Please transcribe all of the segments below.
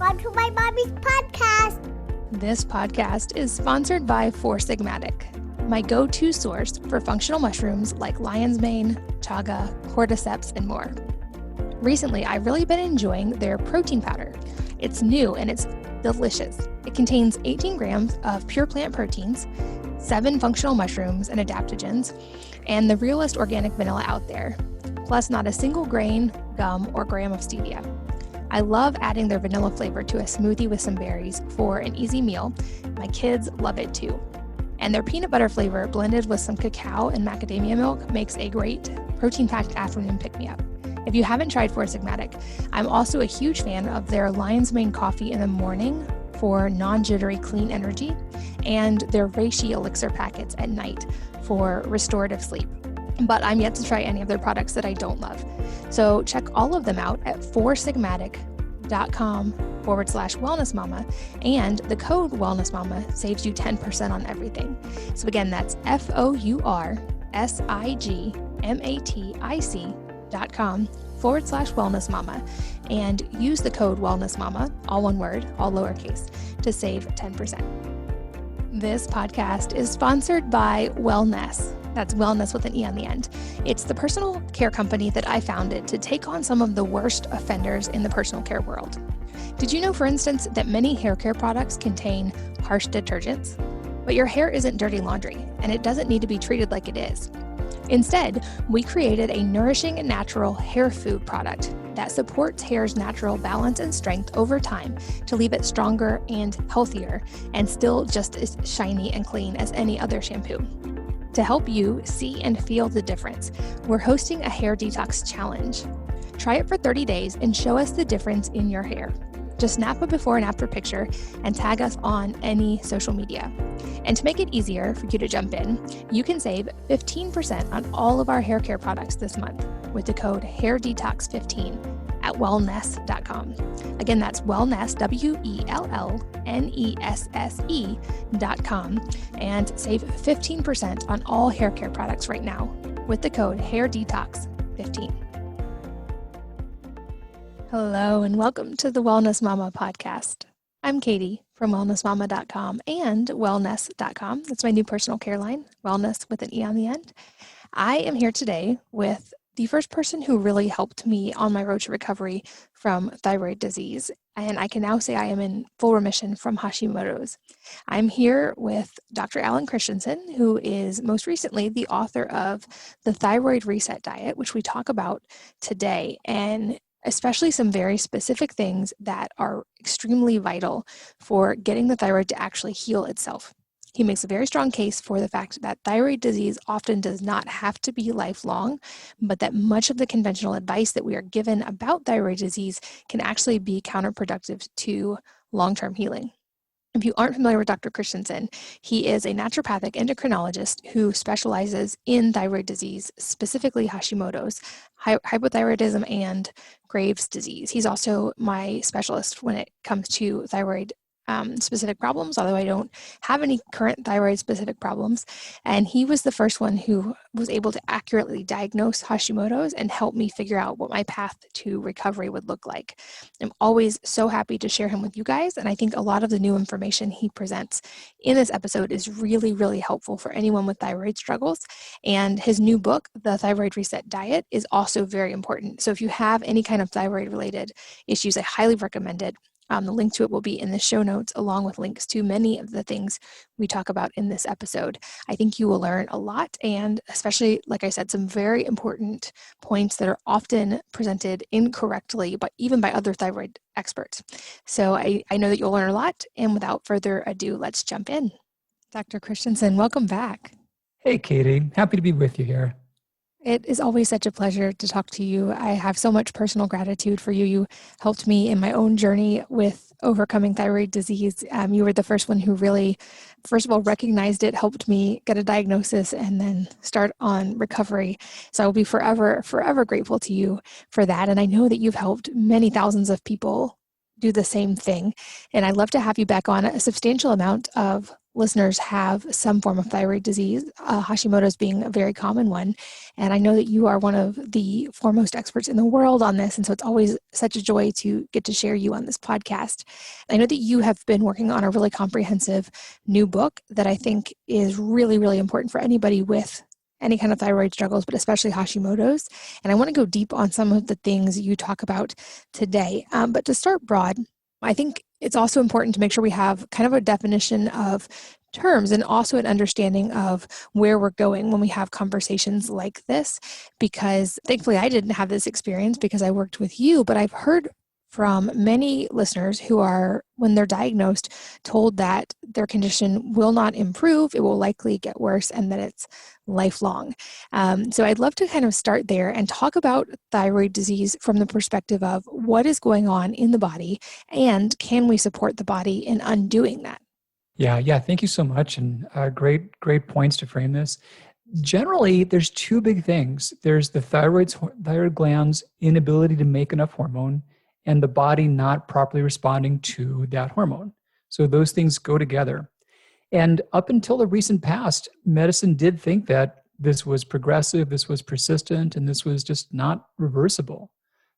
Welcome to my mommy's podcast. This podcast is sponsored by Four Sigmatic, my go-to source for functional mushrooms like lion's mane, chaga, cordyceps, and more. Recently, I've really been enjoying their protein powder. It's new and it's delicious. It contains 18 grams of pure plant proteins, 7 functional mushrooms and adaptogens, and the realest organic vanilla out there, plus not a single grain, gum, or gram of stevia. I love adding their vanilla flavor to a smoothie with some berries for an easy meal. My kids love it too. And their peanut butter flavor blended with some cacao and macadamia milk makes a great protein-packed afternoon pick-me-up. If you haven't tried Four Sigmatic, I'm also a huge fan of their lion's mane coffee in the morning for non-jittery clean energy and their reishi elixir packets at night for restorative sleep. But I'm yet to try any of their products that I don't love. So check all of them out at foursigmatic.com/wellnessmama, and the code wellnessmama saves you 10% on everything. So again, that's foursigmatic.com/wellnessmama, and use the code wellnessmama, all one word, all lowercase, to save 10%. This podcast is sponsored by Wellness. That's wellness with an E on the end. It's the personal care company that I founded to take on some of the worst offenders in the personal care world. Did you know, for instance, that many hair care products contain harsh detergents? But your hair isn't dirty laundry, and it doesn't need to be treated like it is. Instead, we created a nourishing and natural hair food product that supports hair's natural balance and strength over time to leave it stronger and healthier, and still just as shiny and clean as any other shampoo. To help you see and feel the difference, we're hosting a hair detox challenge. Try it for 30 days and show us the difference in your hair. Just snap a before and after picture and tag us on any social media. And to make it easier for you to jump in, you can save 15% on all of our hair care products this month with the code HairDetox15 at wellness.com. Again, that's wellness, WELLNESSE.com, and save 15% on all hair care products right now with the code HairDetox15. Hello, and welcome to the Wellness Mama podcast. I'm Katie from wellnessmama.com and wellness.com. That's my new personal care line, wellness with an E on the end. I am here today with the first person who really helped me on my road to recovery from thyroid disease, and I can now say I am in full remission from Hashimoto's. I'm here with Dr. Alan Christianson, who is most recently the author of the Thyroid Reset Diet, which we talk about today, and especially some very specific things that are extremely vital for getting the thyroid to actually heal itself. He makes a very strong case for the fact that thyroid disease often does not have to be lifelong, but that much of the conventional advice that we are given about thyroid disease can actually be counterproductive to long-term healing. If you aren't familiar with Dr. Christianson, he is a naturopathic endocrinologist who specializes in thyroid disease, specifically Hashimoto's, hypothyroidism, and Graves' disease. He's also my specialist when it comes to thyroid specific problems, although I don't have any current thyroid specific problems. And he was the first one who was able to accurately diagnose Hashimoto's and help me figure out what my path to recovery would look like. I'm always so happy to share him with you guys. And I think a lot of the new information he presents in this episode is really, really helpful for anyone with thyroid struggles. And his new book, The Thyroid Reset Diet, is also very important. So if you have any kind of thyroid related issues, I highly recommend it. The link to it will be in the show notes, along with links to many of the things we talk about in this episode. I think you will learn a lot, and especially, like I said, some very important points that are often presented incorrectly, but even by other thyroid experts. So I know that you'll learn a lot, and without further ado, let's jump in. Dr. Christianson, welcome back. Hey, Katie. Happy to be with you here. It is always such a pleasure to talk to you. I have so much personal gratitude for you. You helped me in my own journey with overcoming thyroid disease. You were the first one who really, first of all, recognized it, helped me get a diagnosis, and then start on recovery. So I will be forever, forever grateful to you for that. And I know that you've helped many thousands of people do the same thing. And I'd love to have you back on. A substantial amount of listeners have some form of thyroid disease, Hashimoto's being a very common one. And I know that you are one of the foremost experts in the world on this. And so it's always such a joy to get to share you on this podcast. I know that you have been working on a really comprehensive new book that I think is really, really important for anybody with any kind of thyroid struggles, but especially Hashimoto's. And I want to go deep on some of the things you talk about today. But to start broad, I think it's also important to make sure we have kind of a definition of terms and also an understanding of where we're going when we have conversations like this, because thankfully I didn't have this experience because I worked with you, but I've heard from many listeners who are, when they're diagnosed, told that their condition will not improve, it will likely get worse, and that it's lifelong. So I'd love to kind of start there and talk about thyroid disease from the perspective of what is going on in the body and can we support the body in undoing that? Yeah. Thank you so much. And great points to frame this. Generally, there's two big things. There's the thyroid gland's inability to make enough hormone and the body not properly responding to that hormone. So those things go together. And up until the recent past, medicine did think that this was progressive, this was persistent, and this was just not reversible.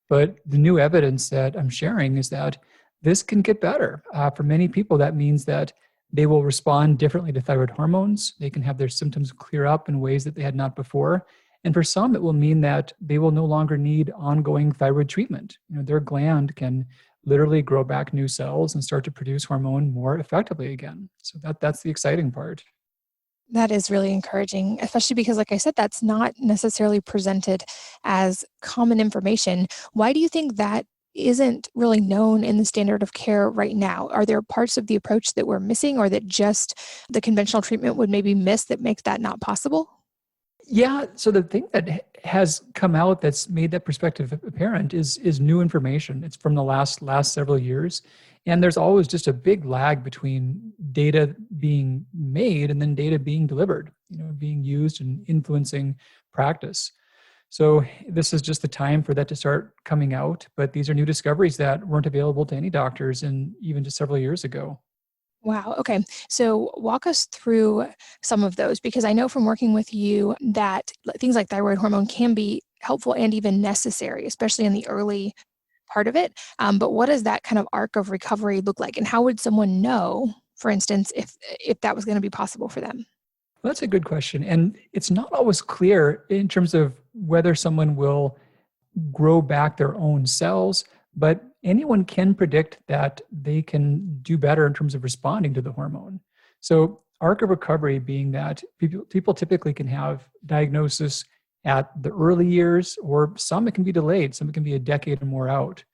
But the new evidence that I'm sharing is that this can get better. For many people, that means that they will respond differently to thyroid hormones. They can have their symptoms clear up in ways that they had not before. And for some, it will mean that they will no longer need ongoing thyroid treatment. Their gland can literally grow back new cells and start to produce hormone more effectively again. So that's the exciting part. That is really encouraging, especially because, like I said, that's not necessarily presented as common information. Why do you think that isn't really known in the standard of care right now? Are there parts of the approach that we're missing or that just the conventional treatment would maybe miss that makes that not possible? Yeah, so the thing that has come out that's made that perspective apparent is new information. It's from the last several years, and there's always just a big lag between data being made and then data being delivered, being used and influencing practice. So this is just the time for that to start coming out, but these are new discoveries that weren't available to any doctors and even just several years ago. Wow. Okay. So walk us through some of those, because I know from working with you that things like thyroid hormone can be helpful and even necessary, especially in the early part of it. But what does that kind of arc of recovery look like? And how would someone know, for instance, if that was going to be possible for them? Well, that's a good question. And it's not always clear in terms of whether someone will grow back their own cells, but anyone can predict that they can do better in terms of responding to the hormone. So arc of recovery being that people typically can have diagnosis at the early years, or some it can be delayed, some it can be a decade or more out.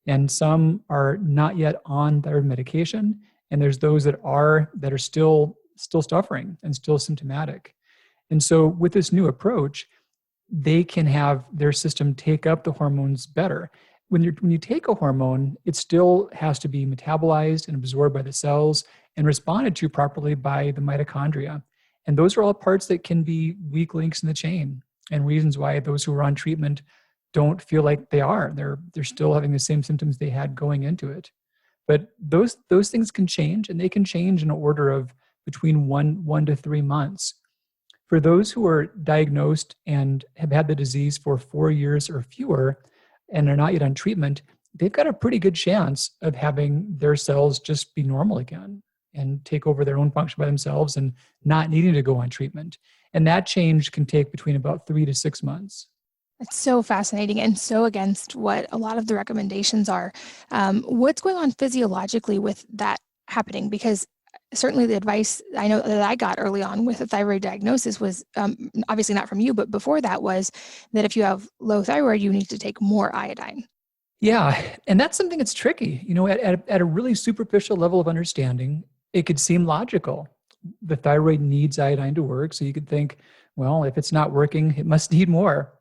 And some are not yet on thyroid medication, and there's those that are still suffering and still symptomatic. And so with this new approach, they can have their system take up the hormones better. When you take a hormone, it still has to be metabolized and absorbed by the cells and responded to properly by the mitochondria. And those are all parts that can be weak links in the chain and reasons why those who are on treatment don't feel like they are. They're still having the same symptoms they had going into it. But those things can change, and they can change in an order of between one to 3 months. For those who are diagnosed and have had the disease for 4 years or fewer, and are not yet on treatment, they've got a pretty good chance of having their cells just be normal again and take over their own function by themselves and not needing to go on treatment. And that change can take between about 3 to 6 months. It's so fascinating and so against what a lot of the recommendations are. What's going on physiologically with that happening? Because certainly the advice I know that I got early on with a thyroid diagnosis was obviously not from you, but before that was that if you have low thyroid, you need to take more iodine. Yeah, and that's something that's tricky. At a really superficial level of understanding, it could seem logical. The thyroid needs iodine to work, so you could think, well, if it's not working, it must need more.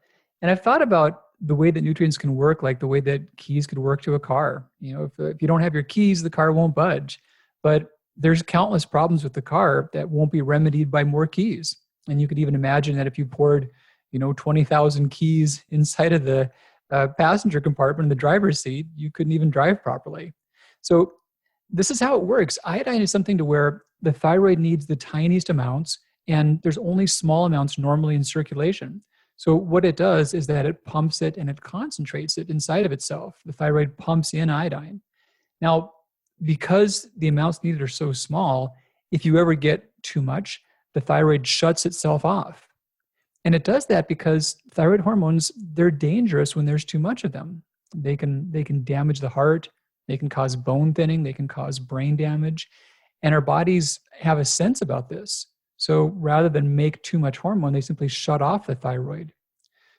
And I've thought about the way that nutrients can work, like the way that keys could work to a car. If you don't have your keys, the car won't budge. But there's countless problems with the car that won't be remedied by more keys. And you could even imagine that if you poured, 20,000 keys inside of the passenger compartment in the driver's seat, you couldn't even drive properly. So This is how it works. Iodine is something to where the thyroid needs the tiniest amounts, and there's only small amounts normally in circulation. So what it does is that it pumps it and it concentrates it inside of itself. The thyroid pumps in iodine. Now, because the amounts needed are so small, if you ever get too much, the thyroid shuts itself off. And it does that because thyroid hormones, they're dangerous when there's too much of them. They can damage the heart, they can cause bone thinning, they can cause brain damage. And our bodies have a sense about this. So rather than make too much hormone, they simply shut off the thyroid.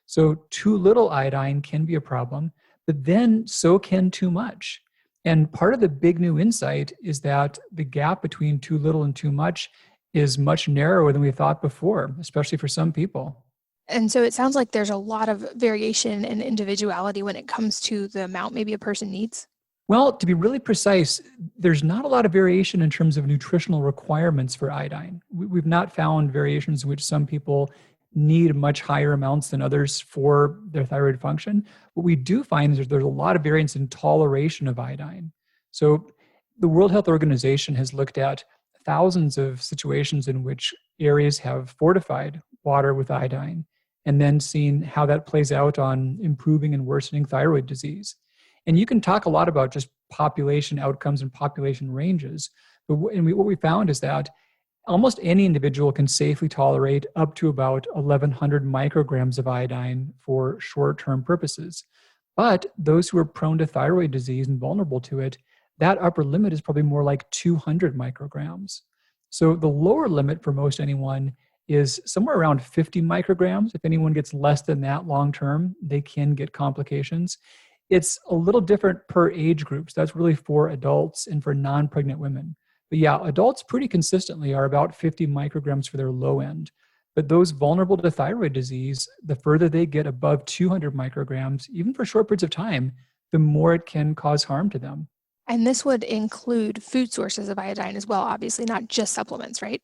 So too little iodine can be a problem, but then so can too much. And part of the big new insight is that the gap between too little and too much is much narrower than we thought before, especially for some people. And so it sounds like there's a lot of variation and individuality when it comes to the amount maybe a person needs. Well, to be really precise, there's not a lot of variation in terms of nutritional requirements for iodine. We've not found variations in which some people need much higher amounts than others for their thyroid function. What we do find is there's a lot of variance in toleration of iodine. So the World Health Organization has looked at thousands of situations in which areas have fortified water with iodine and then seen how that plays out on improving and worsening thyroid disease. And you can talk a lot about just population outcomes and population ranges. But what we found is that almost any individual can safely tolerate up to about 1,100 micrograms of iodine for short-term purposes. But those who are prone to thyroid disease and vulnerable to it, that upper limit is probably more like 200 micrograms. So the lower limit for most anyone is somewhere around 50 micrograms. If anyone gets less than that long-term, they can get complications. It's a little different per age group. So that's really for adults and for non-pregnant women. But yeah, adults pretty consistently are about 50 micrograms for their low end. But those vulnerable to thyroid disease, the further they get above 200 micrograms, even for short periods of time, the more it can cause harm to them. And this would include food sources of iodine as well, obviously, not just supplements, right?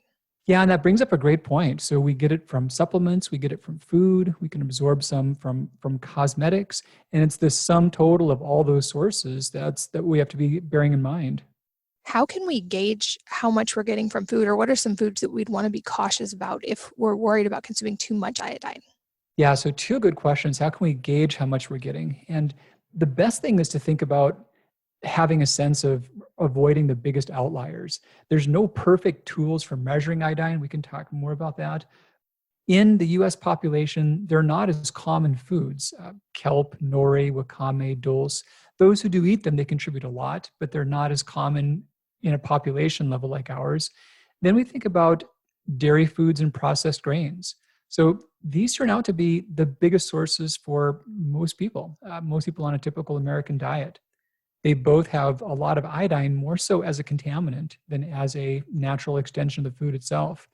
Yeah, and that brings up a great point. So we get it from supplements, we get it from food, we can absorb some from cosmetics, and it's the sum total of all those sources that we have to be bearing in mind. How can we gauge how much we're getting from food, or what are some foods that we'd want to be cautious about if we're worried about consuming too much iodine? Yeah, so two good questions. How can we gauge how much we're getting? And the best thing is to think about having a sense of avoiding the biggest outliers. There's no perfect tools for measuring iodine. We can talk more about that. In the US population, they're not as common foods. Kelp, nori, wakame, dulse. Those who do eat them, they contribute a lot, but they're not as common in a population level like ours. Then we think about dairy foods and processed grains. So these turn out to be the biggest sources for most people on a typical American diet. They both have a lot of iodine, more so as a contaminant than as a natural extension of the food itself.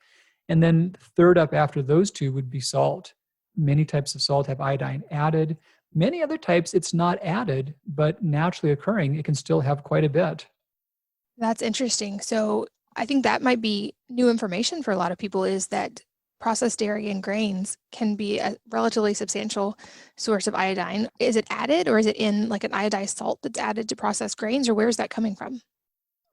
And then third up after those two would be salt. Many types of salt have iodine added. Many other types, it's not added, but naturally occurring, it can still have quite a bit. That's interesting. So I think that might be new information for a lot of people, is that processed dairy and grains can be a relatively substantial source of iodine. Is it added, or is it in like an iodized salt that's added to processed grains, or where is that coming from?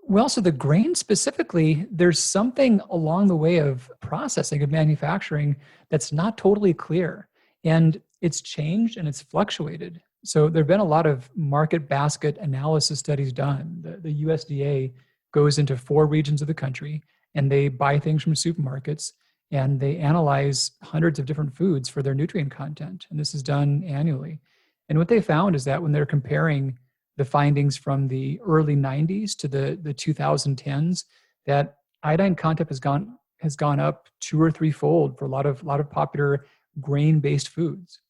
Well, so the grain specifically, there's something along the way of processing, of manufacturing, that's not totally clear. And it's changed and it's fluctuated. So there have been a lot of market basket analysis studies done. The USDA goes into 4 regions of the country and they buy things from supermarkets and they analyze hundreds of different foods for their nutrient content. And this is done annually. And what they found is that when they're comparing the findings from the early 90s to the 2010s, that iodine content has gone up 2 or 3-fold for a lot of popular grain-based foods.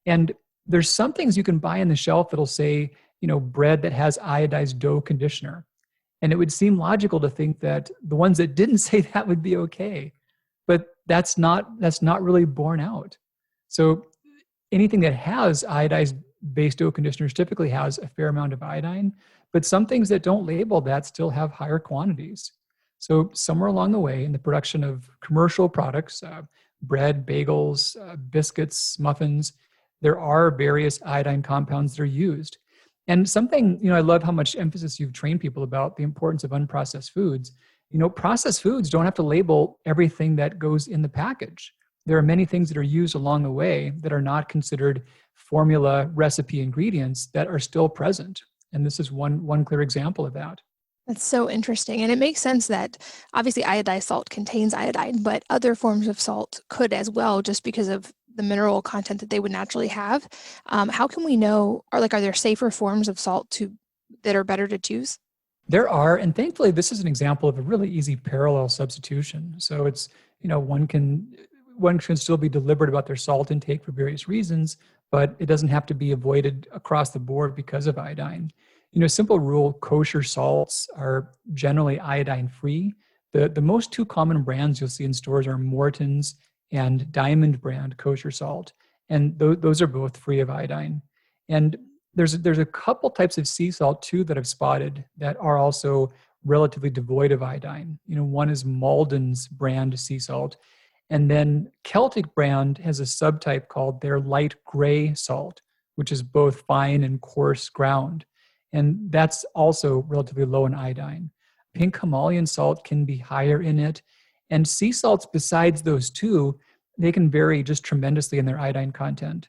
And there's some things you can buy on the shelf that'll say, bread that has iodized dough conditioner. And it would seem logical to think that the ones that didn't say that would be okay. But that's not really borne out. So anything that has iodized-based dough conditioners typically has a fair amount of iodine, but some things that don't label that still have higher quantities. So somewhere along the way in the production of commercial products, bread, bagels, biscuits, muffins, there are various iodine compounds that are used. And something, I love how much emphasis you've trained people about the importance of unprocessed foods. Processed foods don't have to label everything that goes in the package. There are many things that are used along the way that are not considered formula recipe ingredients that are still present. And this is one clear example of that. That's so interesting. And it makes sense that obviously iodized salt contains iodine, but other forms of salt could as well, just because of the mineral content that they would naturally have. How can we know, are there safer forms of salt that are better to choose? There are, and thankfully this is an example of a really easy parallel substitution. So it's, one can still be deliberate about their salt intake for various reasons, but it doesn't have to be avoided across the board because of iodine. Simple rule, kosher salts are generally iodine free. The most two common brands you'll see in stores are Morton's and Diamond brand kosher salt. And those are both free of iodine. And there's a couple types of sea salt too that I've spotted that are also relatively devoid of iodine. One is Malden's brand sea salt. And then Celtic brand has a subtype called their light gray salt, which is both fine and coarse ground. And that's also relatively low in iodine. Pink Himalayan salt can be higher in it. And sea salts, besides those two, they can vary just tremendously in their iodine content.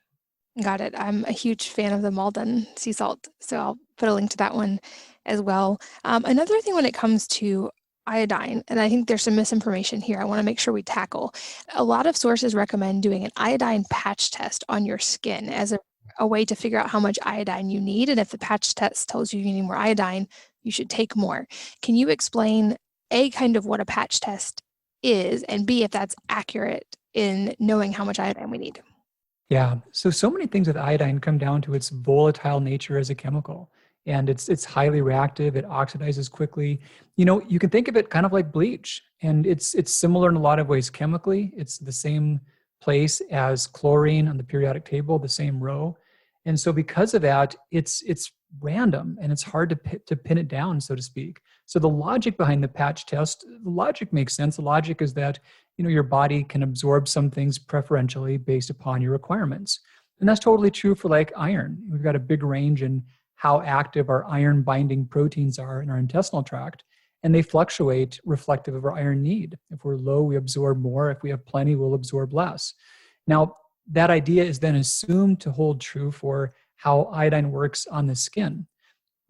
Got it. I'm a huge fan of the Malden sea salt, so I'll put a link to that one as well. Another thing when it comes to iodine, and I think there's some misinformation here I want to make sure we tackle. A lot of sources recommend doing an iodine patch test on your skin as a way to figure out how much iodine you need. And if the patch test tells you need more iodine, you should take more. Can you explain A, kind of what a patch test is, and B, if that's accurate in knowing how much iodine we need? Yeah, so many things with iodine come down to its volatile nature as a chemical. And it's highly reactive, it oxidizes quickly. You can think of it kind of like bleach. And it's similar in a lot of ways chemically. It's the same place as chlorine on the periodic table, the same row. And so because of that, it's random and it's hard to pin it down, so to speak. So the logic behind the patch test, the logic makes sense. The logic is that, your body can absorb some things preferentially based upon your requirements. And that's totally true for like iron. We've got a big range in how active our iron binding proteins are in our intestinal tract, and they fluctuate reflective of our iron need. If we're low, we absorb more. If we have plenty, we'll absorb less. Now, that idea is then assumed to hold true for how iodine works on the skin.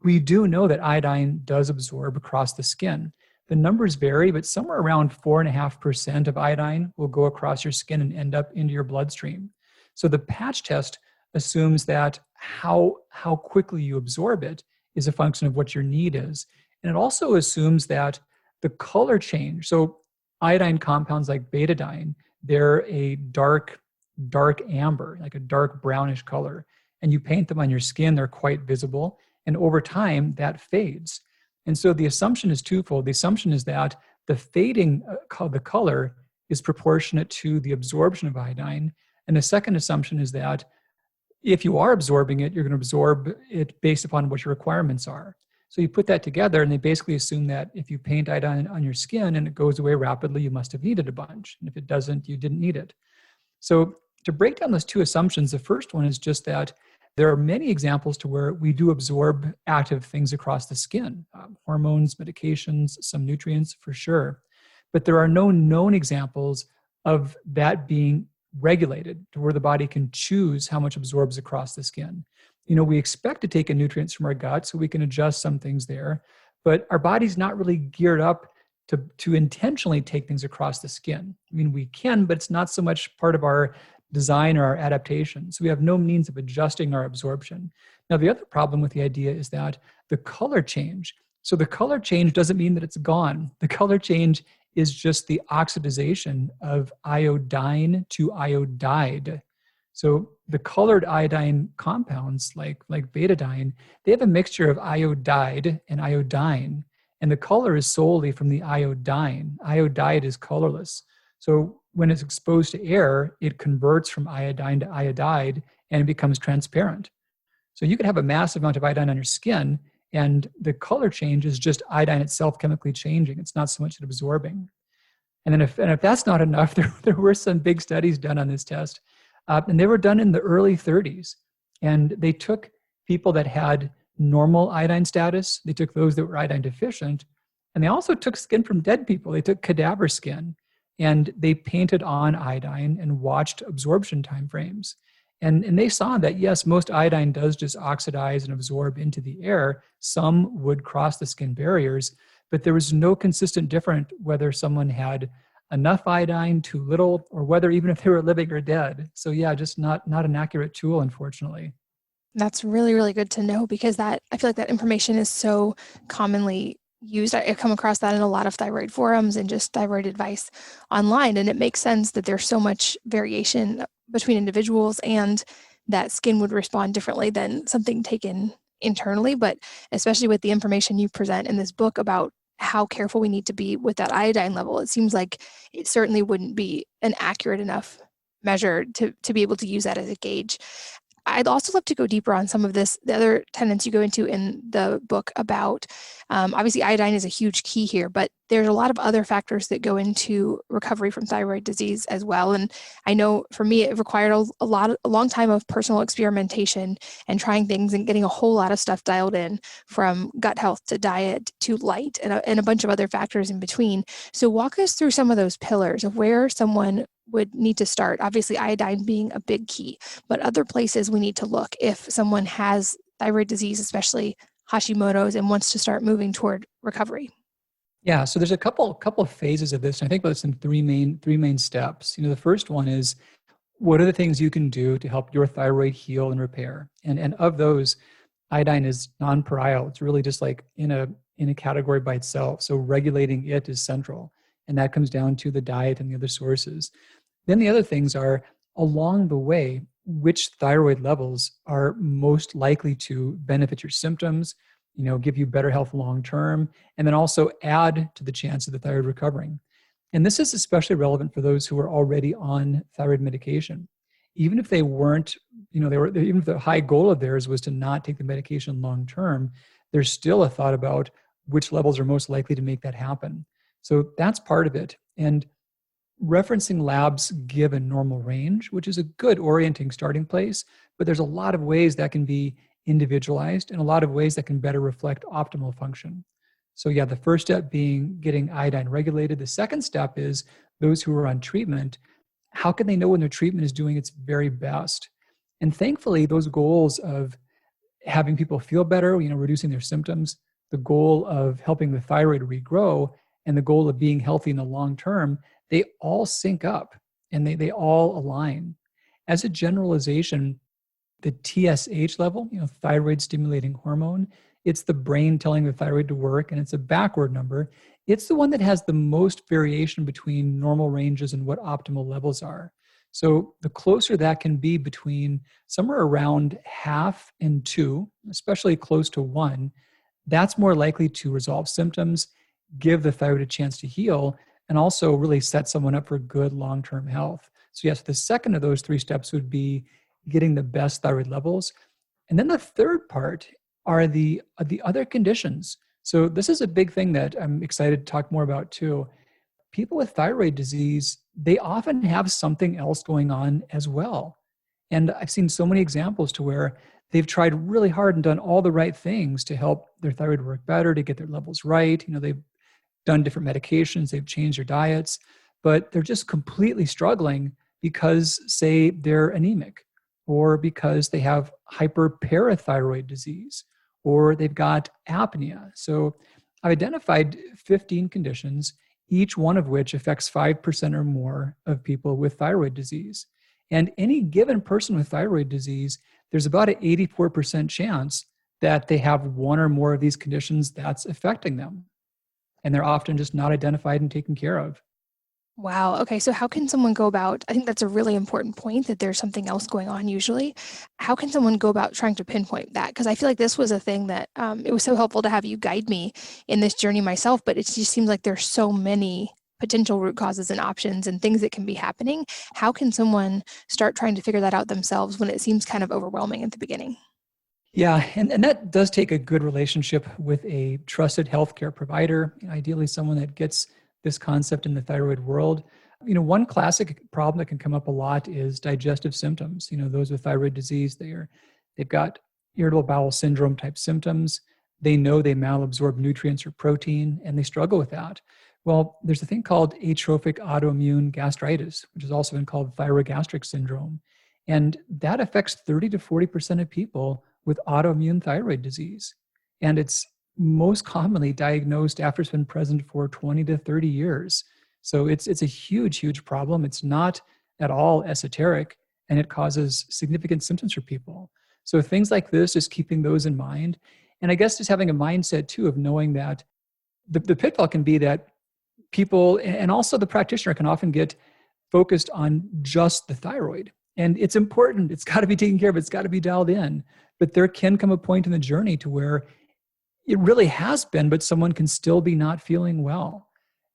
We do know that iodine does absorb across the skin. The numbers vary, but somewhere around 4.5% of iodine will go across your skin and end up into your bloodstream. So the patch test assumes that how quickly you absorb it is a function of what your need is. And it also assumes that the color change, so iodine compounds like betadine, they're a dark amber, like a dark brownish color. And you paint them on your skin, they're quite visible. And over time, that fades. And so the assumption is twofold. The assumption is that the fading of the color is proportionate to the absorption of iodine. And the second assumption is that if you are absorbing it, you're going to absorb it based upon what your requirements are. So you put that together, and they basically assume that if you paint iodine on your skin and it goes away rapidly, you must have needed a bunch. And if it doesn't, you didn't need it. So to break down those two assumptions, the first one is just that there are many examples to where we do absorb active things across the skin, hormones, medications, some nutrients for sure. But there are no known examples of that being regulated to where the body can choose how much absorbs across the skin. We expect to take in nutrients from our gut so we can adjust some things there, but our body's not really geared up to intentionally take things across the skin. We can, but it's not so much part of our design or our adaptation. So we have no means of adjusting our absorption. Now, the other problem with the idea is that the color change. So the color change doesn't mean that it's gone. The color change is just the oxidization of iodine to iodide. So the colored iodine compounds like betadine, they have a mixture of iodide and iodine, and the color is solely from the iodine. Iodide is colorless. So when it's exposed to air, it converts from iodine to iodide and it becomes transparent. So you could have a massive amount of iodine on your skin and the color change is just iodine itself chemically changing. It's not so much absorbing. And then if that's not enough, there were some big studies done on this test. And they were done in the early 30s. And they took people that had normal iodine status. They took those that were iodine deficient. And they also took skin from dead people. They took cadaver skin and they painted on iodine and watched absorption timeframes. And they saw that, yes, most iodine does just oxidize and absorb into the air. Some would cross the skin barriers, but there was no consistent difference whether someone had enough iodine, too little, or whether even if they were living or dead. So yeah, just not an accurate tool, unfortunately. That's really, really good to know because I feel like that information is so commonly used. I come across that in a lot of thyroid forums and just thyroid advice online. And it makes sense that there's so much variation between individuals and that skin would respond differently than something taken internally. But especially with the information you present in this book about how careful we need to be with that iodine level, it seems like it certainly wouldn't be an accurate enough measure to be able to use that as a gauge. I'd also love to go deeper on some of the other tenets you go into in the book about, obviously iodine is a huge key here, but there's a lot of other factors that go into recovery from thyroid disease as well. And I know for me, it required a long time of personal experimentation and trying things and getting a whole lot of stuff dialed in, from gut health to diet to light and a bunch of other factors in between. So walk us through some of those pillars of where someone would need to start. Obviously, iodine being a big key, but other places we need to look if someone has thyroid disease, especially Hashimoto's, and wants to start moving toward recovery. Yeah, so there's a couple of phases of this. And I think about this in three main steps. The first one is, what are the things you can do to help your thyroid heal and repair? And of those, iodine is non-parial. It's really just like in a category by itself. So regulating it is central. And that comes down to the diet and the other sources. Then the other things are, along the way, which thyroid levels are most likely to benefit your symptoms, give you better health long term, and then also add to the chance of the thyroid recovering. And this is especially relevant for those who are already on thyroid medication. Even if they weren't, even if the high goal of theirs was to not take the medication long term, there's still a thought about which levels are most likely to make that happen. So that's part of it. And referencing labs give a normal range, which is a good orienting starting place, but there's a lot of ways that can be individualized and a lot of ways that can better reflect optimal function. So yeah, the first step being getting iodine regulated. The second step is those who are on treatment, how can they know when their treatment is doing its very best? And thankfully, those goals of having people feel better, reducing their symptoms, the goal of helping the thyroid regrow, and the goal of being healthy in the long term, they all sync up and they all align. As a generalization, the TSH level, thyroid stimulating hormone, it's the brain telling the thyroid to work, and it's a backward number. It's the one that has the most variation between normal ranges and what optimal levels are. So the closer that can be between somewhere around 1/2 and 2, especially close to 1, that's more likely to resolve symptoms, give the thyroid a chance to heal, and also really set someone up for good long-term health. So yes, the second of those 3 steps would be getting the best thyroid levels. And then the third part are the other conditions. So this is a big thing that I'm excited to talk more about too. People with thyroid disease, they often have something else going on as well. And I've seen so many examples to where they've tried really hard and done all the right things to help their thyroid work better, to get their levels right. They've done different medications, they've changed their diets, but they're just completely struggling because, say, they're anemic, or because they have hyperparathyroid disease, or they've got apnea. So I've identified 15 conditions, each one of which affects 5% or more of people with thyroid disease. And any given person with thyroid disease, there's about an 84% chance that they have one or more of these conditions that's affecting them. And they're often just not identified and taken care of. Wow. Okay. So how can someone go about, I think that's a really important point, that there's something else going on usually. How can someone go about trying to pinpoint that? Because I feel like this was a thing that it was so helpful to have you guide me in this journey myself, but it just seems like there's so many potential root causes and options and things that can be happening. How can someone start trying to figure that out themselves when it seems kind of overwhelming at the beginning? Yeah, and that does take a good relationship with a trusted healthcare provider, ideally someone that gets this concept in the thyroid world. One classic problem that can come up a lot is digestive symptoms. Those with thyroid disease, they've got irritable bowel syndrome type symptoms. They know they malabsorb nutrients or protein, and they struggle with that. Well, there's a thing called atrophic autoimmune gastritis, which has also been called thyrogastric syndrome. And that affects 30 to 40% of people with autoimmune thyroid disease. And it's most commonly diagnosed after it's been present for 20 to 30 years. So it's a huge, huge problem. It's not at all esoteric, and it causes significant symptoms for people. So things like this, just keeping those in mind. And I guess just having a mindset too of knowing that the pitfall can be that people and also the practitioner can often get focused on just the thyroid. And it's important. It's got to be taken care of. It's got to be dialed in. But there can come a point in the journey to where it really has been, but someone can still be not feeling well.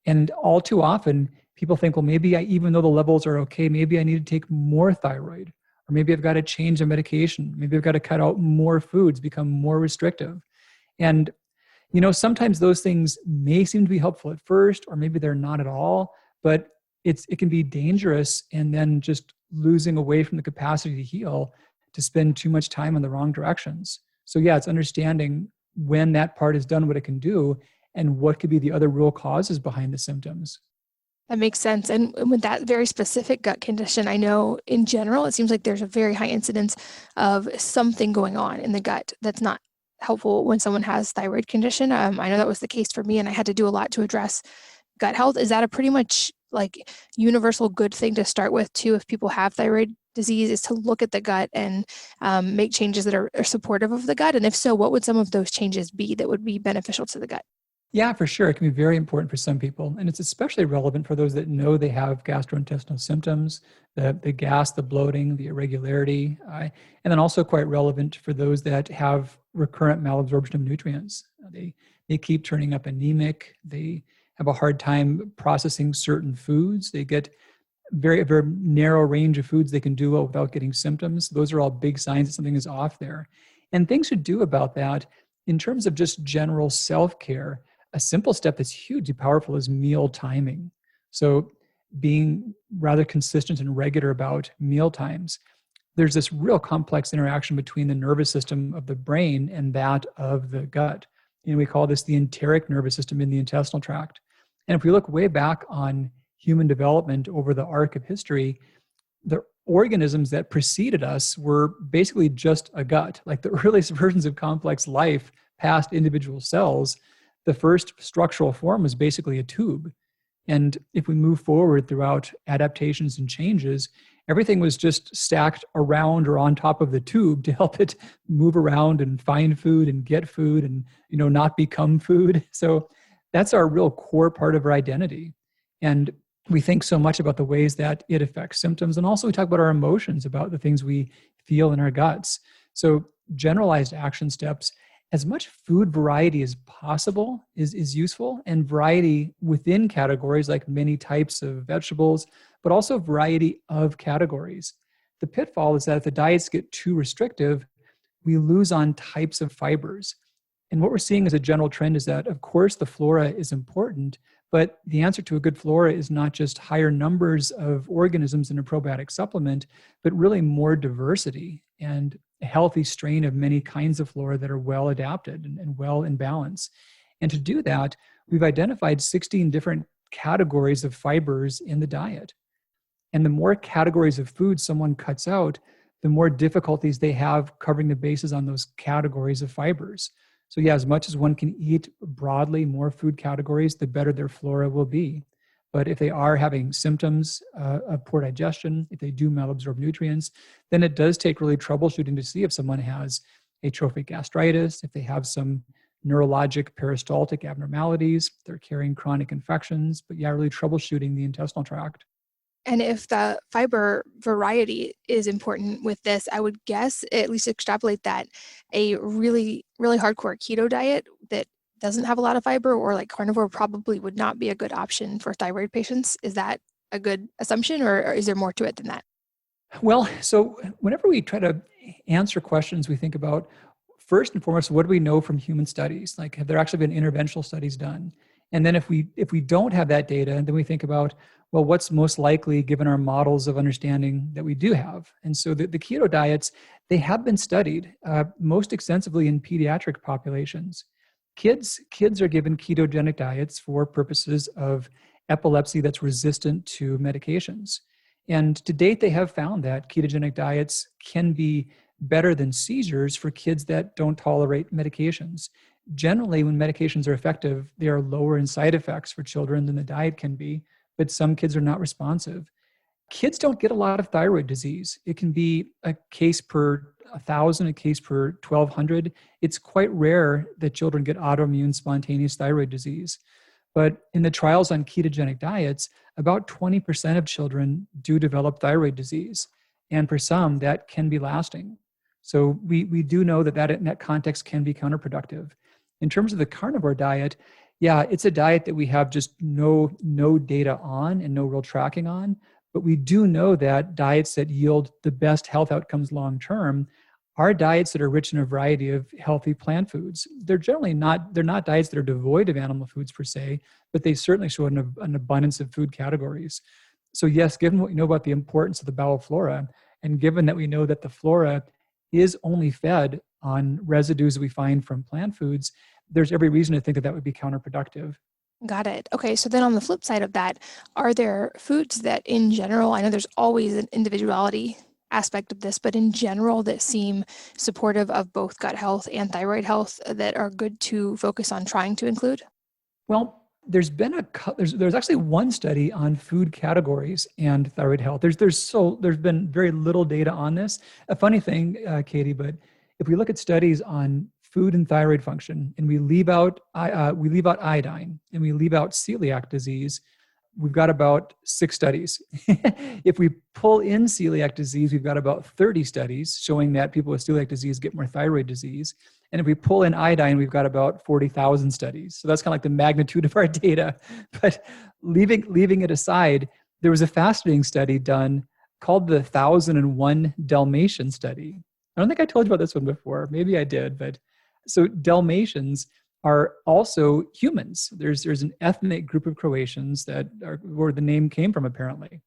And all too often, people think, well, maybe even though the levels are okay, maybe I need to take more thyroid, or maybe I've got to change the medication. Maybe I've got to cut out more foods, become more restrictive. And, sometimes those things may seem to be helpful at first, or maybe they're not at all, but it can be dangerous, and then just losing away from the capacity to heal, to spend too much time in the wrong directions. So yeah, it's understanding when that part is done, what it can do, and what could be the other real causes behind the symptoms. That makes sense. And with that very specific gut condition, I know in general, it seems like there's a very high incidence of something going on in the gut that's not helpful when someone has thyroid condition. I know that was the case for me, and I had to do a lot to address gut health. Is that a pretty much like universal good thing to start with too, if people have thyroid disease, is to look at the gut and make changes that are supportive of the gut? And if so, what would some of those changes be that would be beneficial to the gut? Yeah, for sure. It can be very important for some people. And it's especially relevant for those that know they have gastrointestinal symptoms, the gas, the bloating, the irregularity, and then also quite relevant for those that have recurrent malabsorption of nutrients. They keep turning up anemic. They have a hard time processing certain foods. They get a very narrow range of foods they can do without getting symptoms. Those are all big signs that something is off there. And things to do about that in terms of just general self-care. A simple step that's hugely powerful is meal timing. So being rather consistent and regular about meal times. There's this real complex interaction between the nervous system of the brain and that of the gut. We call this the enteric nervous system in the intestinal tract. And if we look way back on human development over the arc of history, the organisms that preceded us were basically just a gut. Like the earliest versions of complex life past individual cells, the first structural form was basically a tube. And if we move forward throughout adaptations and changes, everything was just stacked around or on top of the tube to help it move around and find food and get food and, not become food. So that's our real core part of our identity. And we think so much about the ways that it affects symptoms. And also we talk about our emotions, about the things we feel in our guts. So generalized action steps, as much food variety as possible is useful, and variety within categories like many types of vegetables, but also variety of categories. The pitfall is that if the diets get too restrictive, we lose on types of fibers. And what we're seeing as a general trend is that, of course, the flora is important, but the answer to a good flora is not just higher numbers of organisms in a probiotic supplement, but really more diversity and a healthy strain of many kinds of flora that are well adapted and well in balance. And to do that, we've identified 16 different categories of fibers in the diet. And the more categories of food someone cuts out, the more difficulties they have covering the bases on those categories of fibers. So yeah, as much as one can eat broadly more food categories, the better their flora will be. But if they are having symptoms of poor digestion, if they do malabsorb nutrients, then it does take really troubleshooting to see if someone has atrophic gastritis, if they have some neurologic peristaltic abnormalities, if they're carrying chronic infections, but yeah, really troubleshooting the intestinal tract. And if the fiber variety is important with this, I would guess, at least extrapolate that, a really, really hardcore keto diet that doesn't have a lot of fiber, or like carnivore, probably would not be a good option for thyroid patients. Is that a good assumption, or is there more to it than that? Well, so whenever we try to answer questions, we think about, first and foremost, what do we know from human studies? Like, have there actually been interventional studies done? And then if we don't have that data, then we think about, well, what's most likely given our models of understanding that we do have? And so the keto diets, they have been studied most extensively in pediatric populations. Kids are given ketogenic diets for purposes of epilepsy that's resistant to medications. And to date, they have found that ketogenic diets can be better than seizures for kids that don't tolerate medications. Generally, when medications are effective, they are lower in side effects for children than the diet can be, but some kids are not responsive. Kids don't get a lot of thyroid disease. It can be a case per 1,000, a case per 1,200. It's quite rare that children get autoimmune spontaneous thyroid disease. But in the trials on ketogenic diets, about 20% of children do develop thyroid disease. And for some, that can be lasting. So we do know that in that context can be counterproductive. In terms of the carnivore diet, yeah, it's a diet that we have just no data on and no real tracking on. But we do know that diets that yield the best health outcomes long term are diets that are rich in a variety of healthy plant foods. They're not diets that are devoid of animal foods per se, but they certainly show an abundance of food categories. So yes, given what we know about the importance of the bowel flora, and given that we know that the flora is only fed on residues we find from plant foods, there's every reason to think that would be counterproductive. Got it. Okay, so then on the flip side of that, are there foods that in general, I know there's always an individuality aspect of this, but in general that seem supportive of both gut health and thyroid health that are good to focus on trying to include? Well, there's actually one study on food categories and thyroid health. There's been very little data on this. A funny thing, Katie, but if we look at studies on food and thyroid function, and we leave out iodine and we leave out celiac disease, we've got about 6 studies. If we pull in celiac disease, we've got about 30 studies showing that people with celiac disease get more thyroid disease. And if we pull in iodine, we've got about 40,000 studies. So that's kind of like the magnitude of our data. But leaving it aside, there was a fascinating study done called the 1001 Dalmatian study. I don't think I told you about this one before. Maybe I did, but so Dalmatians are also humans. There's an ethnic group of Croatians that are where the name came from, apparently.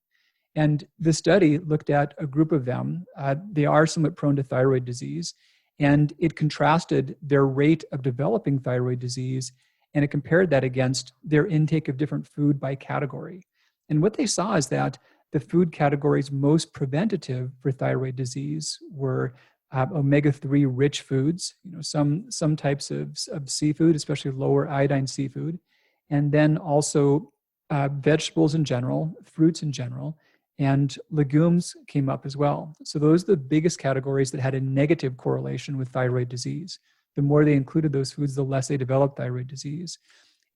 And the study looked at a group of them. They are somewhat prone to thyroid disease, and it contrasted their rate of developing thyroid disease, and it compared that against their intake of different food by category. And what they saw is that the food categories most preventative for thyroid disease were omega-3 rich foods, some types of seafood, especially lower iodine seafood, and then also vegetables in general, fruits in general, and legumes came up as well. So those are the biggest categories that had a negative correlation with thyroid disease. The more they included those foods, the less they developed thyroid disease.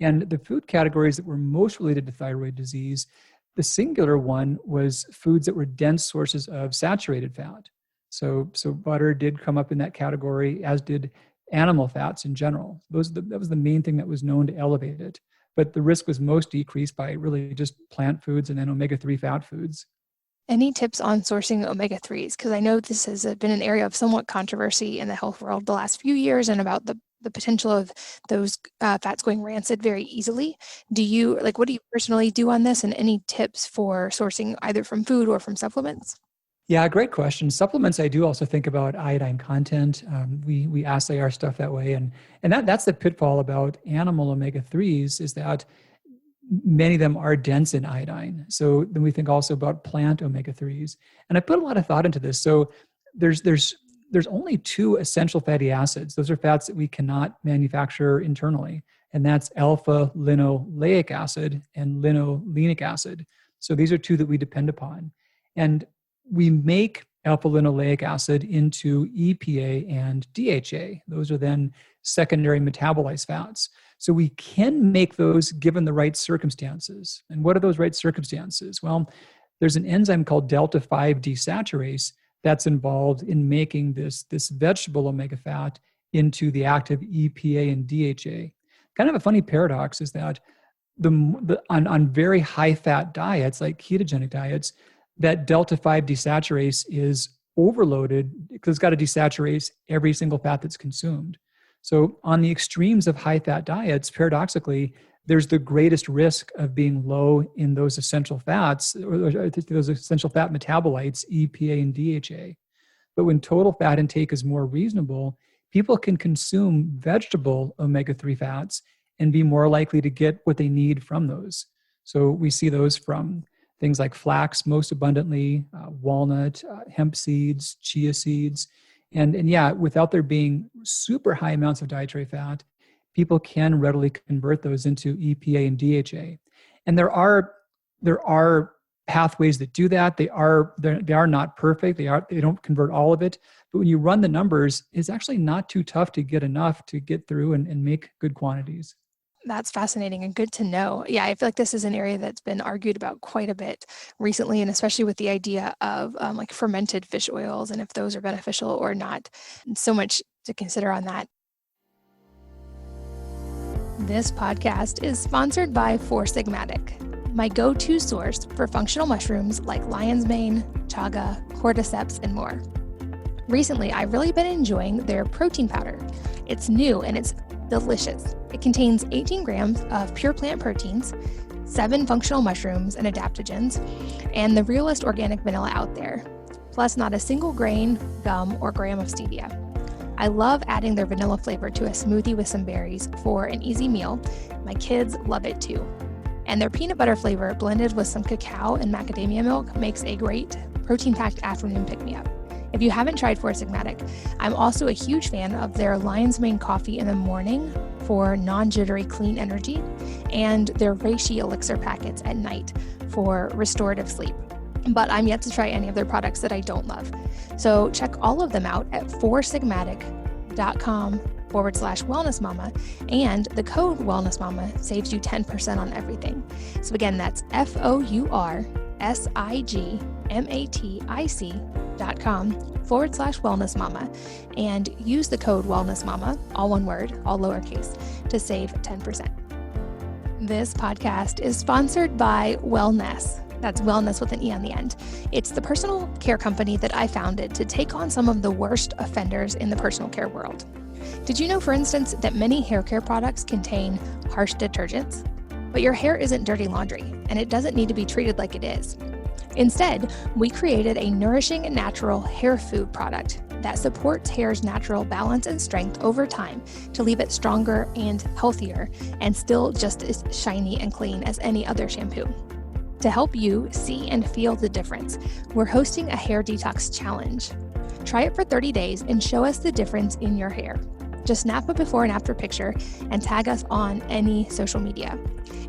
And the food categories that were most related to thyroid disease, the singular one was foods that were dense sources of saturated fat. So butter did come up in that category, as did animal fats in general. That was the main thing that was known to elevate it. But the risk was most decreased by really just plant foods and then omega-3 fat foods. Any tips on sourcing omega-3s? Because I know this has been an area of somewhat controversy in the health world the last few years, and about the potential of those fats going rancid very easily. What do you personally do on this, and any tips for sourcing either from food or from supplements? Yeah, great question. Supplements, I do also think about iodine content. We assay our stuff that way. And that's the pitfall about animal omega-3s, is that many of them are dense in iodine. So then we think also about plant omega-3s. And I put a lot of thought into this. So there's only 2 essential fatty acids. Those are fats that we cannot manufacture internally. And that's alpha-linoleic acid and linolenic acid. So these are 2 that we depend upon. And we make alpha-linoleic acid into EPA and DHA. Those are then secondary metabolized fats. So we can make those given the right circumstances. And what are those right circumstances? Well, there's an enzyme called delta-5 desaturase that's involved in making this vegetable omega fat into the active EPA and DHA. Kind of a funny paradox is that on very high fat diets, like ketogenic diets, that delta-5 desaturase is overloaded because it's got to desaturate every single fat that's consumed. So on the extremes of high-fat diets, paradoxically, there's the greatest risk of being low in those essential fats, or those essential fat metabolites, EPA and DHA. But when total fat intake is more reasonable, people can consume vegetable omega-3 fats and be more likely to get what they need from those. So we see those from things like flax most abundantly, walnut, hemp seeds, chia seeds. And yeah, without there being super high amounts of dietary fat, people can readily convert those into EPA and DHA. And there are pathways that do that. They are not perfect. They don't convert all of it. But when you run the numbers, it's actually not too tough to get enough to get through and make good quantities. That's fascinating and good to know. Yeah, I feel like this is an area that's been argued about quite a bit recently, and especially with the idea of like fermented fish oils and if those are beneficial or not. And so much to consider on that. This podcast is sponsored by Four Sigmatic, my go-to source for functional mushrooms like lion's mane, chaga, cordyceps, and more. Recently, I've really been enjoying their protein powder. It's new and it's delicious. It contains 18 grams of pure plant proteins, 7 functional mushrooms and adaptogens, and the realest organic vanilla out there, plus not a single grain, gum, or gram of stevia. I love adding their vanilla flavor to a smoothie with some berries for an easy meal. My kids love it too. And their peanut butter flavor blended with some cacao and macadamia milk makes a great protein-packed afternoon pick-me-up. If you haven't tried Four Sigmatic, I'm also a huge fan of their lion's mane coffee in the morning for non-jittery clean energy and their reishi elixir packets at night for restorative sleep. But I'm yet to try any of their products that I don't love. So check all of them out at foursigmatic.com/wellnessmama, and the code wellnessmama saves you 10% on everything. So again, that's foursigmatic.com/wellnessmama, and use the code wellnessmama, all one word, all lowercase, to save 10%. This podcast is sponsored by Wellness. That's wellness with an E on the end. It's the personal care company that I founded to take on some of the worst offenders in the personal care world. Did you know, for instance, that many hair care products contain harsh detergents? But your hair isn't dirty laundry, and it doesn't need to be treated like it is. Instead, we created a nourishing and natural hair food product that supports hair's natural balance and strength over time to leave it stronger and healthier and still just as shiny and clean as any other shampoo. To help you see and feel the difference, we're hosting a hair detox challenge. Try it for 30 days and show us the difference in your hair. Just snap a before and after picture and tag us on any social media.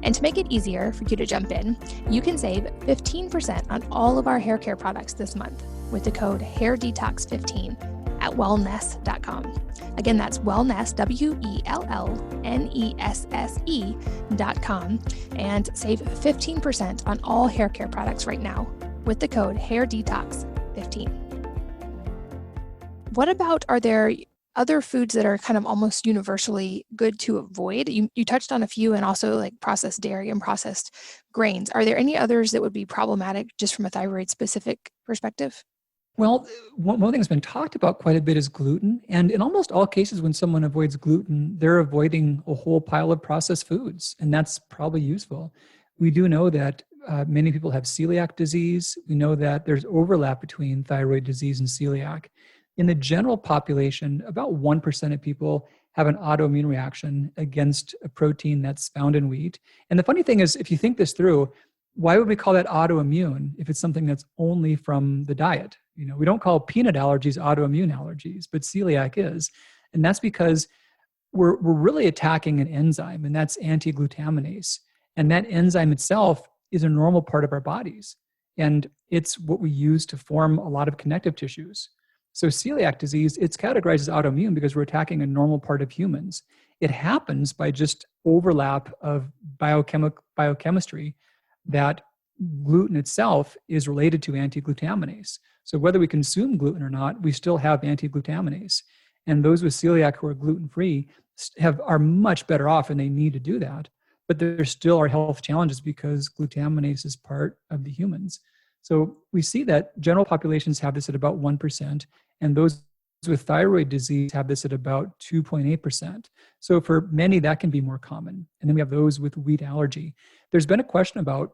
And to make it easier for you to jump in, you can save 15% on all of our hair care products this month with the code HairDetox15 at wellness.com. Again, that's wellness, WELLNESSE.com, and save 15% on all hair care products right now with the code HairDetox15. What about, are there other foods that are kind of almost universally good to avoid? You touched on a few, and also like processed dairy and processed grains. Are there any others that would be problematic just from a thyroid specific perspective? Well, one thing that's been talked about quite a bit is gluten. And in almost all cases, when someone avoids gluten, they're avoiding a whole pile of processed foods. And that's probably useful. We do know that many people have celiac disease. We know that there's overlap between thyroid disease and celiac. In the general population, about 1% of people have an autoimmune reaction against a protein that's found in wheat. And the funny thing is, if you think this through, why would we call that autoimmune if it's something that's only from the diet? You know, we don't call peanut allergies autoimmune allergies, but celiac is. And that's because we're really attacking an enzyme, and that's anti-glutaminase. And that enzyme itself is a normal part of our bodies. And it's what we use to form a lot of connective tissues. So celiac disease, it's categorized as autoimmune because we're attacking a normal part of humans. It happens by just overlap of biochemistry that gluten itself is related to anti-glutaminase. So whether we consume gluten or not, we still have anti-glutaminase. And those with celiac who are gluten-free are much better off, and they need to do that. But there still are health challenges because glutaminase is part of the humans. So we see that general populations have this at about 1%, and those with thyroid disease have this at about 2.8%. So for many, that can be more common. And then we have those with wheat allergy. There's been a question about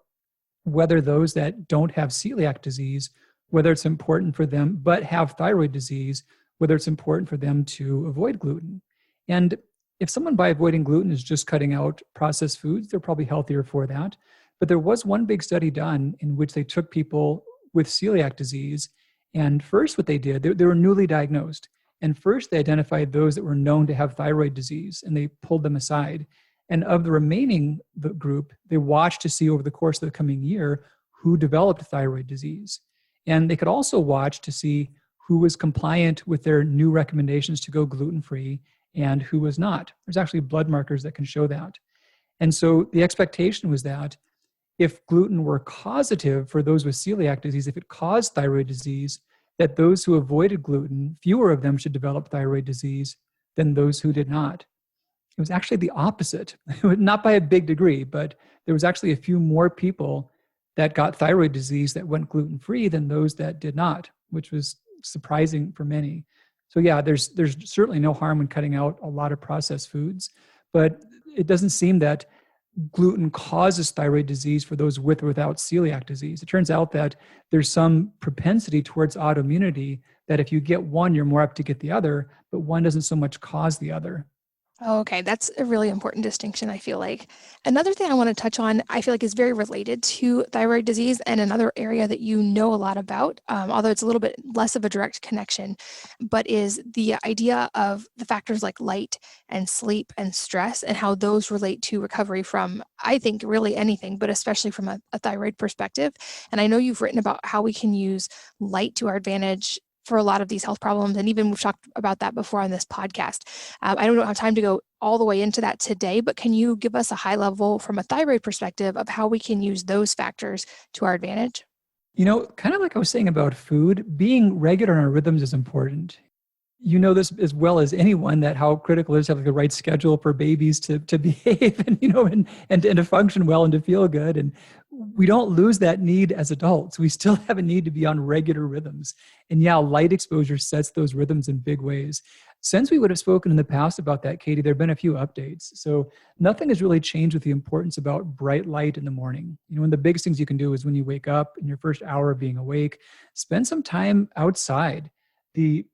whether those that don't have celiac disease, whether it's important for them, but have thyroid disease, whether it's important for them to avoid gluten. And if someone by avoiding gluten is just cutting out processed foods, they're probably healthier for that. But there was one big study done in which they took people with celiac disease. And first what they did, they were newly diagnosed. And first they identified those that were known to have thyroid disease and they pulled them aside. And of the remaining group, they watched to see over the course of the coming year who developed thyroid disease. And they could also watch to see who was compliant with their new recommendations to go gluten-free and who was not. There's actually blood markers that can show that. And so the expectation was that if gluten were causative for those with celiac disease, if it caused thyroid disease, that those who avoided gluten, fewer of them should develop thyroid disease than those who did not. It was actually the opposite, not by a big degree, but there was actually a few more people that got thyroid disease that went gluten-free than those that did not, which was surprising for many. So yeah, there's certainly no harm in cutting out a lot of processed foods, but it doesn't seem that gluten causes thyroid disease for those with or without celiac disease. It turns out that there's some propensity towards autoimmunity that if you get one, you're more apt to get the other, but one doesn't so much cause the other. Okay, that's a really important distinction, I feel like. Another thing I want to touch on, I feel like is very related to thyroid disease and another area that you know a lot about, although it's a little bit less of a direct connection, but is the idea of the factors like light and sleep and stress and how those relate to recovery from, I think, really anything, but especially from a thyroid perspective. And I know you've written about how we can use light to our advantage for a lot of these health problems. And even we've talked about that before on this podcast. I don't have time to go all the way into that today, but can you give us a high level from a thyroid perspective of how we can use those factors to our advantage? You know, kind of like I was saying about food, being regular in our rhythms is important. You know this as well as anyone that how critical it is to have the right schedule for babies to behave and to function well and to feel good. And we don't lose that need as adults. We still have a need to be on regular rhythms. And yeah, light exposure sets those rhythms in big ways. Since we would have spoken in the past about that, Katie, there have been a few updates. So nothing has really changed with the importance about bright light in the morning. You know, one of the biggest things you can do is when you wake up in your first hour of being awake, spend some time outside. The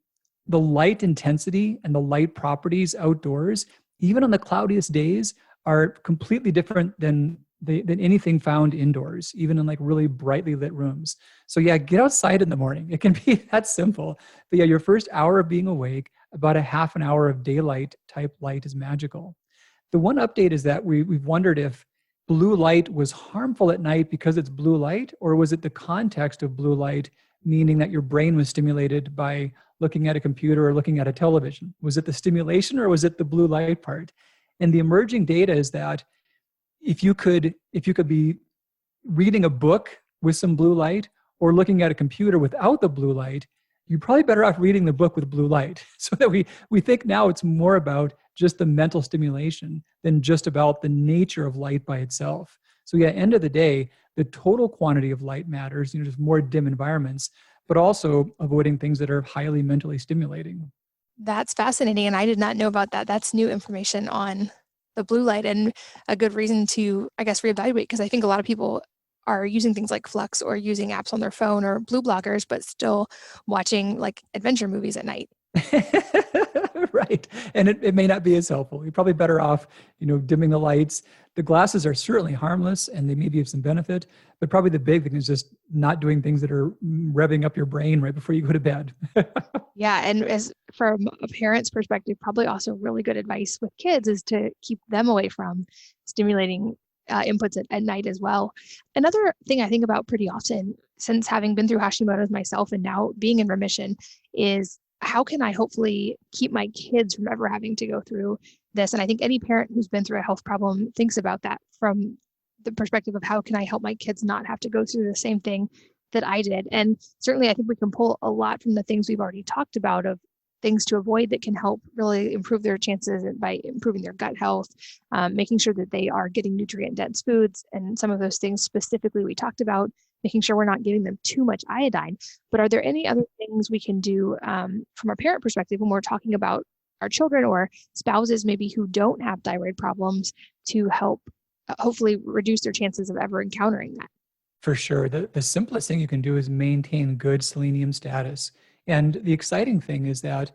light intensity and the light properties outdoors, even on the cloudiest days, are completely different than anything found indoors, even in like really brightly lit rooms. So yeah, get outside in the morning. It can be that simple. But yeah, your first hour of being awake, about a half an hour of daylight type light is magical. The one update is that we've wondered if blue light was harmful at night because it's blue light, or was it the context of blue light, meaning that your brain was stimulated by looking at a computer or looking at a television? Was it the stimulation or was it the blue light part? And the emerging data is that if you could be reading a book with some blue light or looking at a computer without the blue light, you're probably better off reading the book with blue light. So that we think now it's more about just the mental stimulation than just about the nature of light by itself. So yeah, end of the day, the total quantity of light matters, just more dim environments, but also avoiding things that are highly mentally stimulating. That's fascinating. And I did not know about that. That's new information on the blue light and a good reason to, I guess, reevaluate, because I think a lot of people are using things like Flux or using apps on their phone or blue blockers, but still watching like adventure movies at night. Right. And it may not be as helpful. You're probably better off, dimming the lights. The glasses are certainly harmless and they maybe have some benefit, but probably the big thing is just not doing things that are revving up your brain right before you go to bed. Yeah. And as from a parent's perspective, probably also really good advice with kids is to keep them away from stimulating inputs at night as well. Another thing I think about pretty often, since having been through Hashimoto's myself and now being in remission, is how can I hopefully keep my kids from ever having to go through this? And I think any parent who's been through a health problem thinks about that from the perspective of how can I help my kids not have to go through the same thing that I did. And certainly I think we can pull a lot from the things we've already talked about of things to avoid that can help really improve their chances by improving their gut health, making sure that they are getting nutrient dense foods. And some of those things specifically we talked about making sure we're not giving them too much iodine. But are there any other things we can do from a parent perspective when we're talking about our children or spouses maybe who don't have thyroid problems to help hopefully reduce their chances of ever encountering that? For sure. The simplest thing you can do is maintain good selenium status. And the exciting thing is that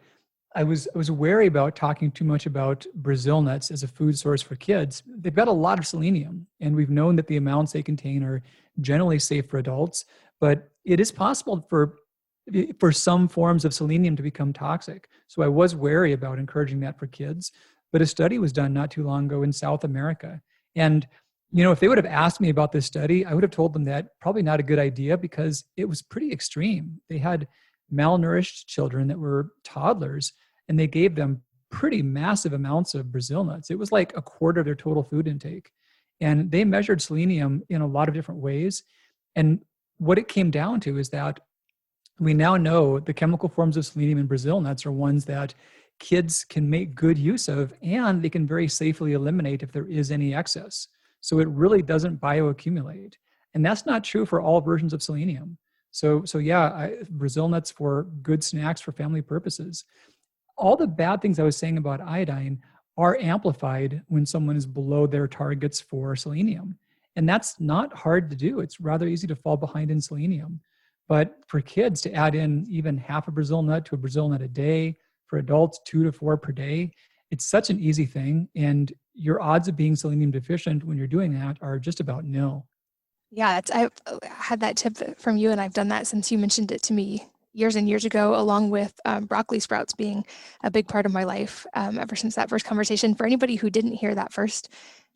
I was wary about talking too much about Brazil nuts as a food source for kids. They've got a lot of selenium, and we've known that the amounts they contain are generally safe for adults, but it is possible for some forms of selenium to become toxic. So I was wary about encouraging that for kids, but a study was done not too long ago in South America. And if they would have asked me about this study, I would have told them that probably not a good idea because it was pretty extreme. They had malnourished children that were toddlers, and they gave them pretty massive amounts of Brazil nuts. It was like a quarter of their total food intake. And they measured selenium in a lot of different ways. And what it came down to is that we now know the chemical forms of selenium in Brazil nuts are ones that kids can make good use of, and they can very safely eliminate if there is any excess. So it really doesn't bioaccumulate. And that's not true for all versions of selenium. So Brazil nuts for good snacks for family purposes. All the bad things I was saying about iodine are amplified when someone is below their targets for selenium. And that's not hard to do. It's rather easy to fall behind in selenium. But for kids to add in even half a Brazil nut to a Brazil nut a day, for adults 2 to 4 per day, it's such an easy thing. And your odds of being selenium deficient when you're doing that are just about nil. Yeah, I've had that tip from you, and I've done that since you mentioned it to me years and years ago, along with broccoli sprouts being a big part of my life ever since that first conversation. For anybody who didn't hear that first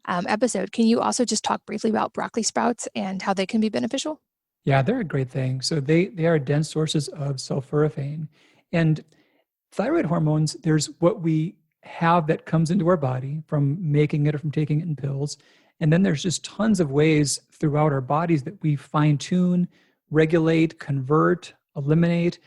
episode, can you also just talk briefly about broccoli sprouts and how they can be beneficial? Yeah, they're a great thing. So they are dense sources of sulforaphane. And thyroid hormones, there's what we have that comes into our body from making it or from taking it in pills. And then there's just tons of ways throughout our bodies that we fine tune, regulate, convert, eliminate.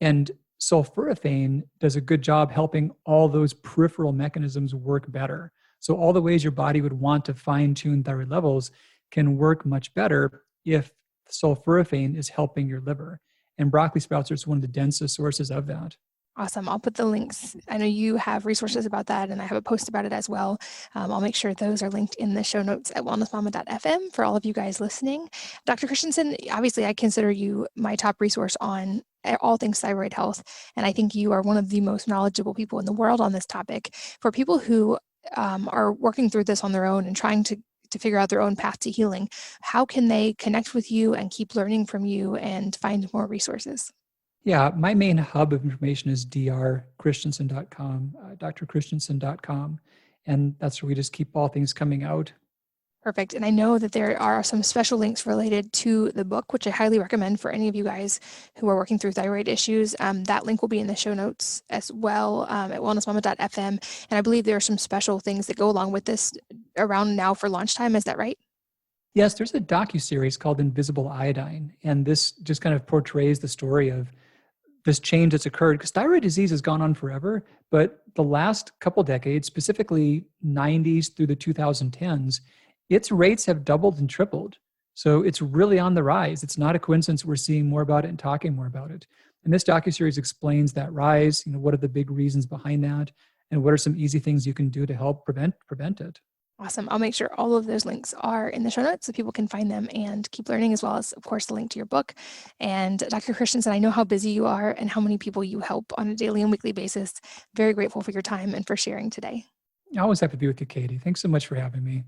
And sulforaphane does a good job helping all those peripheral mechanisms work better. So all the ways your body would want to fine tune thyroid levels can work much better if sulforaphane is helping your liver. And broccoli sprouts are one of the densest sources of that. Awesome. I'll put the links. I know you have resources about that, and I have a post about it as well. I'll make sure those are linked in the show notes at wellnessmama.fm for all of you guys listening. Dr. Christianson, obviously I consider you my top resource on all things thyroid health, and I think you are one of the most knowledgeable people in the world on this topic. For people who are working through this on their own and trying to figure out their own path to healing, how can they connect with you and keep learning from you and find more resources? Yeah, my main hub of information is drchristianson.com, drchristianson.com, and that's where we just keep all things coming out. Perfect. And I know that there are some special links related to the book, which I highly recommend for any of you guys who are working through thyroid issues. That link will be in the show notes as well at wellnessmama.fm. And I believe there are some special things that go along with this around now for launch time. Is that right? Yes, there's a docuseries called Invisible Iodine, and this just kind of portrays the story of this change that's occurred, because thyroid disease has gone on forever, but the last couple decades, specifically 90s through the 2010s, its rates have doubled and tripled. So it's really on the rise. It's not a coincidence we're seeing more about it and talking more about it. And this docuseries explains that rise, what are the big reasons behind that, and what are some easy things you can do to help prevent it. Awesome. I'll make sure all of those links are in the show notes so people can find them and keep learning, as well as, of course, the link to your book. And Dr. Christianson, I know how busy you are and how many people you help on a daily and weekly basis. Very grateful for your time and for sharing today. I always have to be with you, Katie. Thanks so much for having me.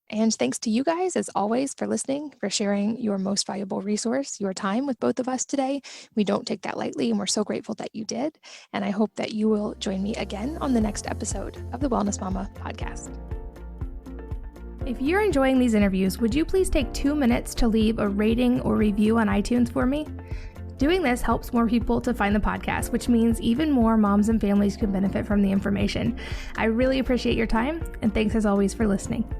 And thanks to you guys, as always, for listening, for sharing your most valuable resource, your time with both of us today. We don't take that lightly, and we're so grateful that you did. And I hope that you will join me again on the next episode of the Wellness Mama podcast. If you're enjoying these interviews, would you please take 2 minutes to leave a rating or review on iTunes for me? Doing this helps more people to find the podcast, which means even more moms and families can benefit from the information. I really appreciate your time, and thanks as always for listening.